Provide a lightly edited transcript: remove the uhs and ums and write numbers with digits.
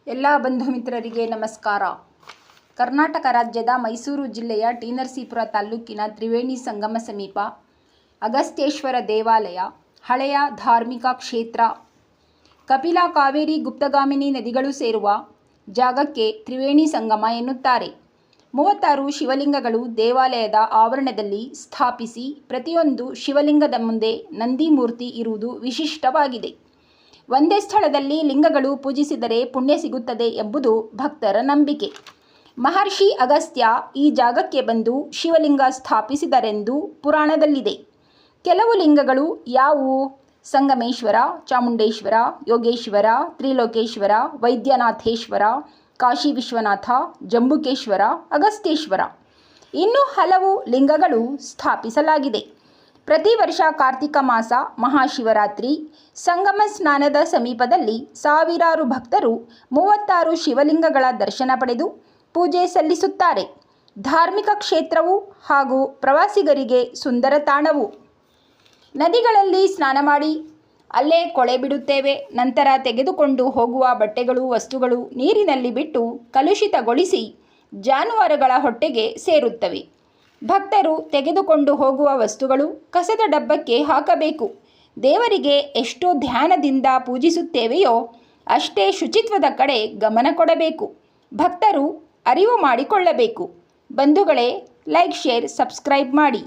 ಎಲ್ಲ ಬಂಧು ಮಿತ್ರರಿಗೆ ನಮಸ್ಕಾರ. ಕರ್ನಾಟಕ ರಾಜ್ಯದ ಮೈಸೂರು ಜಿಲ್ಲೆಯ ಟಿ. ನರಸೀಪುರ ತಾಲ್ಲೂಕಿನ ತ್ರಿವೇಣಿ ಸಂಗಮ ಸಮೀಪ ಅಗಸ್ತ್ಯೇಶ್ವರ ದೇವಾಲಯ ಹಳೆಯ ಧಾರ್ಮಿಕ ಕ್ಷೇತ್ರ. ಕಪಿಲಾ, ಕಾವೇರಿ, ಗುಪ್ತಗಾಮಿನಿ ನದಿಗಳು ಸೇರುವ ಜಾಗಕ್ಕೆ ತ್ರಿವೇಣಿ ಸಂಗಮ ಎನ್ನುತ್ತಾರೆ. 36 ಶಿವಲಿಂಗಗಳು ದೇವಾಲಯದ ಆವರಣದಲ್ಲಿ ಸ್ಥಾಪಿಸಿ ಪ್ರತಿಯೊಂದು ಶಿವಲಿಂಗದ ಮುಂದೆ ನಂದಿ ಮೂರ್ತಿ ಇರುವುದು ವಿಶಿಷ್ಟವಾಗಿದೆ. ಒಂದೇ ಸ್ಥಳದಲ್ಲಿ ಲಿಂಗಗಳು ಪೂಜಿಸಿದರೆ ಪುಣ್ಯ ಸಿಗುತ್ತದೆ ಎಂಬುದು ಭಕ್ತರ ನಂಬಿಕೆ. ಮಹರ್ಷಿ ಅಗಸ್ತ್ಯ ಈ ಜಾಗಕ್ಕೆ ಬಂದು ಶಿವಲಿಂಗ ಸ್ಥಾಪಿಸಿದರೆಂದು ಪುರಾಣದಲ್ಲಿದೆ. ಕೆಲವು ಲಿಂಗಗಳು ಯಾವುವು? ಸಂಗಮೇಶ್ವರ, ಚಾಮುಂಡೇಶ್ವರ, ಯೋಗೇಶ್ವರ, ತ್ರಿಲೋಕೇಶ್ವರ, ವೈದ್ಯನಾಥೇಶ್ವರ, ಕಾಶಿ ವಿಶ್ವನಾಥ, ಜಂಬುಕೇಶ್ವರ, ಅಗಸ್ತ್ಯೇಶ್ವರ. ಇನ್ನೂ ಹಲವು ಲಿಂಗಗಳು ಸ್ಥಾಪಿಸಲಾಗಿದೆ. ಪ್ರತಿ ವರ್ಷ ಕಾರ್ತಿಕ ಮಾಸ ಮಹಾಶಿವರಾತ್ರಿ ಸಂಗಮ ಸ್ನಾನದ ಸಮೀಪದಲ್ಲಿ ಸಾವಿರಾರು ಭಕ್ತರು 36 ಶಿವಲಿಂಗಗಳ ದರ್ಶನ ಪಡೆದು ಪೂಜೆ ಸಲ್ಲಿಸುತ್ತಾರೆ. ಧಾರ್ಮಿಕ ಕ್ಷೇತ್ರವು ಹಾಗೂ ಪ್ರವಾಸಿಗರಿಗೆ ಸುಂದರ ತಾಣವು. ನದಿಗಳಲ್ಲಿ ಸ್ನಾನ ಮಾಡಿ ಅಲ್ಲೇ ಕೊಳೆ ಬಿಡುತ್ತೇವೆ. ನಂತರ ತೆಗೆದುಕೊಂಡು ಹೋಗುವ ಬಟ್ಟೆಗಳು, ವಸ್ತುಗಳು ನೀರಿನಲ್ಲಿ ಬಿಟ್ಟು ಕಲುಷಿತಗೊಳಿಸಿ ಜಾನುವಾರುಗಳ ಹೊಟ್ಟೆಗೆ ಸೇರುತ್ತವೆ. ಭಕ್ತರು ತೆಗೆದುಕೊಂಡು ಹೋಗುವ ವಸ್ತುಗಳು ಕಸದ ಡಬ್ಬಕ್ಕೆ ಹಾಕಬೇಕು. ದೇವರಿಗೆ ಎಷ್ಟು ಧ್ಯಾನದಿಂದ ಪೂಜಿಸುತ್ತೇವೆಯೋ ಅಷ್ಟೇ ಶುಚಿತ್ವದ ಕಡೆ ಗಮನ ಕೊಡಬೇಕು. ಭಕ್ತರು ಅರಿವು ಮಾಡಿಕೊಳ್ಳಬೇಕು. ಬಂಧುಗಳೇ, ಲೈಕ್, ಶೇರ್, ಸಬ್ಸ್ಕ್ರೈಬ್ ಮಾಡಿ.